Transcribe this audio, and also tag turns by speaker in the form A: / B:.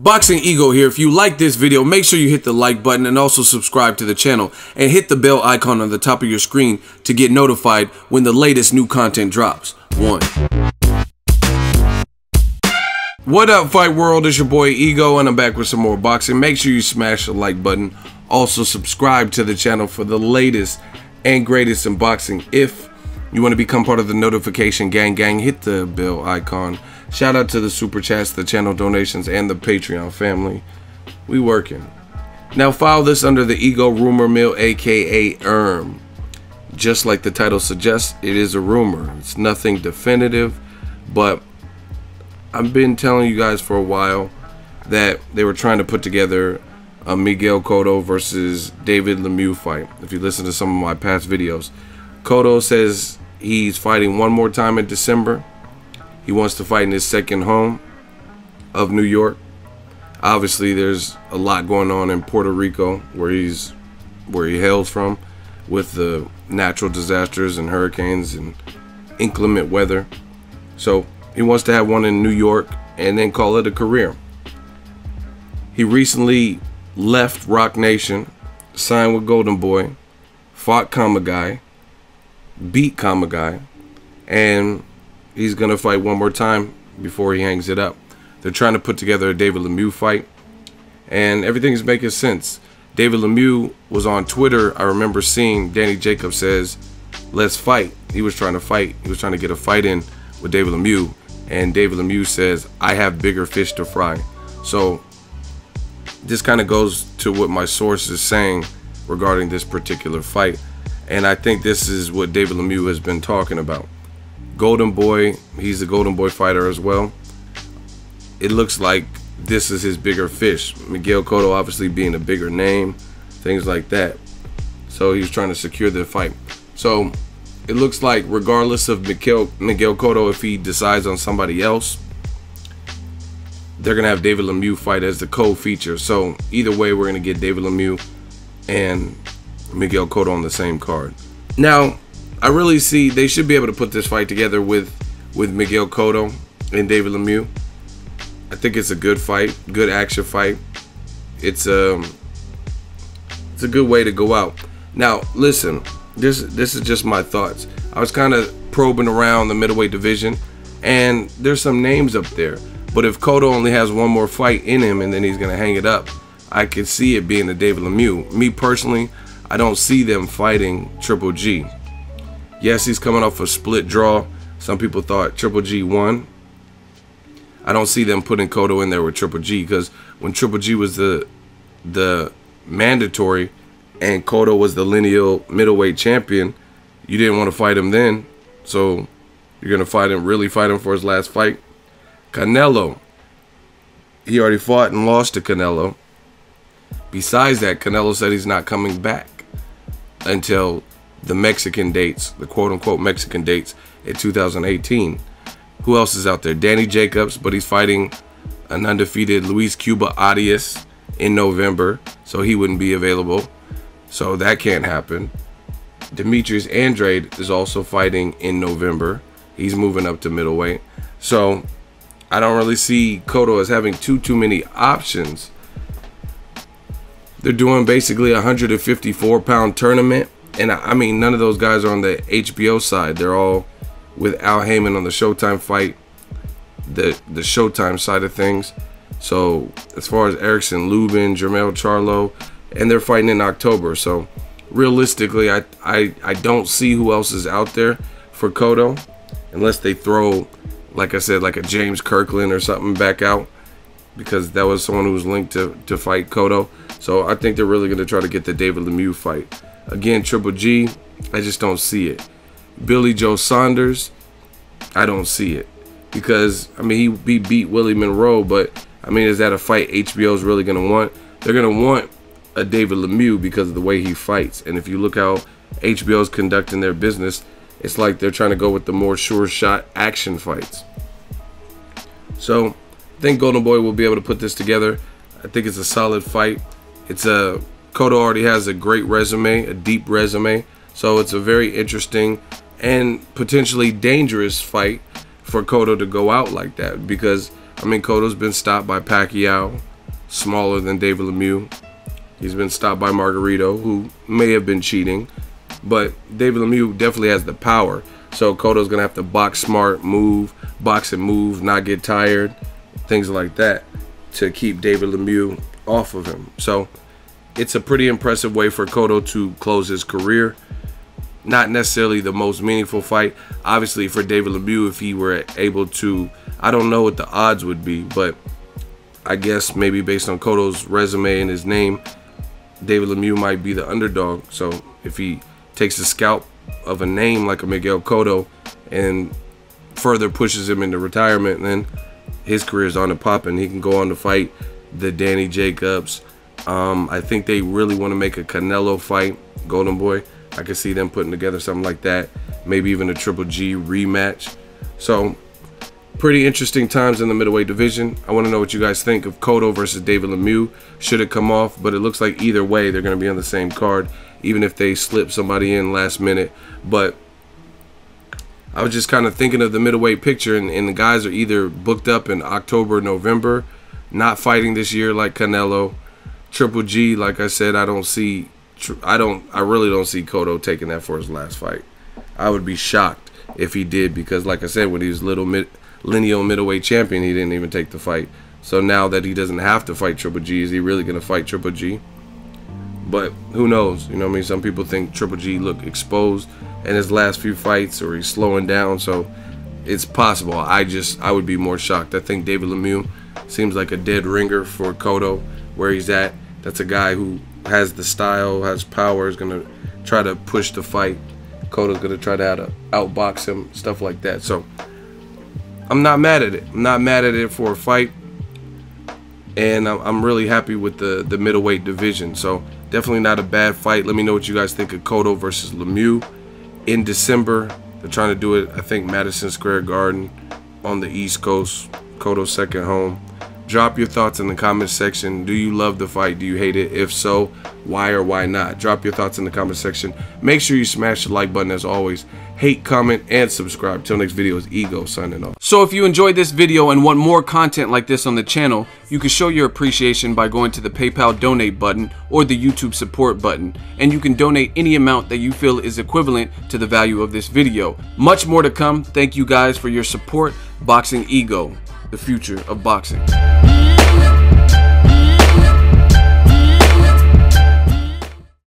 A: Boxingego here. If you like this video, make sure you hit the like button and also subscribe to the channel and hit the bell icon on the top of your screen to get notified when the latest new content drops. What up, Fight World? It's your boy Ego and I'm back with some more boxing. Make sure you smash the like button. Also subscribe to the channel for the latest and greatest in boxing. If you want to become part of the notification gang, hit the bell icon. Shout out to the super chats, the channel donations, and the Patreon family. We working. Now file this under the Ego Rumor Mill, aka Just like the title suggests, it is a rumor. It's nothing definitive, but I've been telling you guys for a while that they were trying to put together a Miguel Cotto versus David Lemieux fight. If you listen to some of my past videos, Cotto says he's fighting one more time in December. He wants to fight in his second home of New York. Obviously, there's a lot going on in Puerto Rico, where he hails from, with the natural disasters and hurricanes and inclement weather. So he wants to have one in New York and then call it a career. He recently left Rock Nation, signed with Golden Boy, fought Kamagai, beat Kamagai, and he's going to fight one more time before he hangs it up. They're trying to put together a David Lemieux fight, and everything's making sense. David Lemieux was on Twitter. I remember seeing Danny Jacobs says, "Let's fight." He was trying to fight. He was trying to get a fight in with David Lemieux, and David Lemieux says, "I have bigger fish to fry." So this kind of goes to what my source is saying regarding this particular fight, and I think this is what David Lemieux has been talking about. Golden Boy, he's a Golden Boy fighter as well. It looks like this is his bigger fish. Miguel Cotto obviously being a bigger name, things like that. So he's trying to secure the fight. So it looks like regardless of Miguel Cotto, if he decides on somebody else, they're going to have David Lemieux fight as the co-feature. So either way, we're going to get David Lemieux and Miguel Cotto on the same card. Now, I really see they should be able to put this fight together with Miguel Cotto and David Lemieux. I think it's a good fight, good action fight. It's a good way to go out. Now, listen, this is just my thoughts. I was kind of probing around the middleweight division, and there's some names up there. But if Cotto only has one more fight in him and then he's gonna hang it up, I could see it being a David Lemieux. Me personally, I don't see them fighting Triple G. Yes, he's coming off a split draw. Some people thought Triple G won. I don't see them putting Cotto in there with Triple G, because when Triple G was the mandatory and Cotto was the lineal middleweight champion, you didn't want to fight him then. So you're going to fight him, really fight him for his last fight. Canelo, he already fought and lost to Canelo. Besides that, Canelo said he's not coming back until the Mexican dates, the quote-unquote Mexican dates in 2018. Who else is out there? Danny Jacobs, but he's fighting an undefeated Luis Cuba Arias in November, so he wouldn't be available. So that can't happen. Demetrius Andrade is also fighting in November. He's moving up to middleweight. So I don't really see Cotto as having too many options. They're doing basically a 154-pound tournament. And I mean, none of those guys are on the HBO side. They're all with Al Heyman on the Showtime fight, the Showtime side of things. So as far as Erickson Lubin, Jermell Charlo, and they're fighting in October. So realistically, I don't see who else is out there for Cotto, unless they throw, like I said, like a James Kirkland or something back out, because that was someone who was linked to fight Cotto. So I think they're really going to try to get the David Lemieux fight. Again, Triple G, I just don't see it. Billy Joe Saunders, I don't see it. Because, I mean, he beat Willie Monroe, but, I mean, is that a fight HBO is really going to want? They're going to want a David Lemieux because of the way he fights. And if you look how HBO is conducting their business, it's like they're trying to go with the more sure shot action fights. So, I think Golden Boy will be able to put this together. I think it's a solid fight. Cotto already has a great resume, a deep resume, so it's a very interesting and potentially dangerous fight for Cotto to go out like that, because I mean, Cotto's been stopped by Pacquiao, smaller than David Lemieux. He's been stopped by Margarito, who may have been cheating, but David Lemieux definitely has the power. So Cotto's gonna have to box smart, box and move, not get tired, things like that, to keep David Lemieux off of him. So it's a pretty impressive way for Cotto to close his career. Not necessarily the most meaningful fight. Obviously, for David Lemieux, if he were able to, I don't know what the odds would be, but I guess maybe based on Cotto's resume and his name, David Lemieux might be the underdog. So if he takes a scalp of a name like a Miguel Cotto and further pushes him into retirement, then his career is on the pop and he can go on to fight the Danny Jacobs. I think they really want to make a Canelo fight, Golden Boy. I could see them putting together something like that, maybe even a Triple G rematch. So pretty interesting times in the middleweight division. I want to know what you guys think of Cotto versus David Lemieux. Should it come off? But it looks like either way they're going to be on the same card, even if they slip somebody in last minute. But I was just kind of thinking of the middleweight picture, and the guys are either booked up in October, November, not fighting this year like Canelo. Triple G, like I said, I really don't see Cotto taking that for his last fight. I would be shocked if he did, because like I said, when he was lineal middleweight champion, he didn't even take the fight. So now that he doesn't have to fight Triple G, is he really going to fight Triple G? But who knows? You know what I mean? Some people think Triple G looked exposed in his last few fights, or he's slowing down, so it's possible. I would be more shocked. I think David Lemieux seems like a dead ringer for Cotto where he's at. That's a guy who has the style, has power, is going to try to push the fight. Cotto's going to try to outbox him, stuff like that. So I'm not mad at it. I'm not mad at it for a fight. And I'm really happy with the middleweight division. So definitely not a bad fight. Let me know what you guys think of Cotto versus Lemieux in December. They're trying to do it, I think, Madison Square Garden on the East Coast. Cotto's second home. Drop your thoughts in the comment section. Do you love the fight? Do you hate it? If so, why or why not? Drop your thoughts in the comment section. Make sure you smash the like button as always. Hate, comment, and subscribe. Till next video is Ego signing off. So if you enjoyed this video and want more content like this on the channel, you can show your appreciation by going to the PayPal donate button or the YouTube support button. And you can donate any amount that you feel is equivalent to the value of this video. Much more to come. Thank you guys for your support. Boxing Ego, the future of boxing.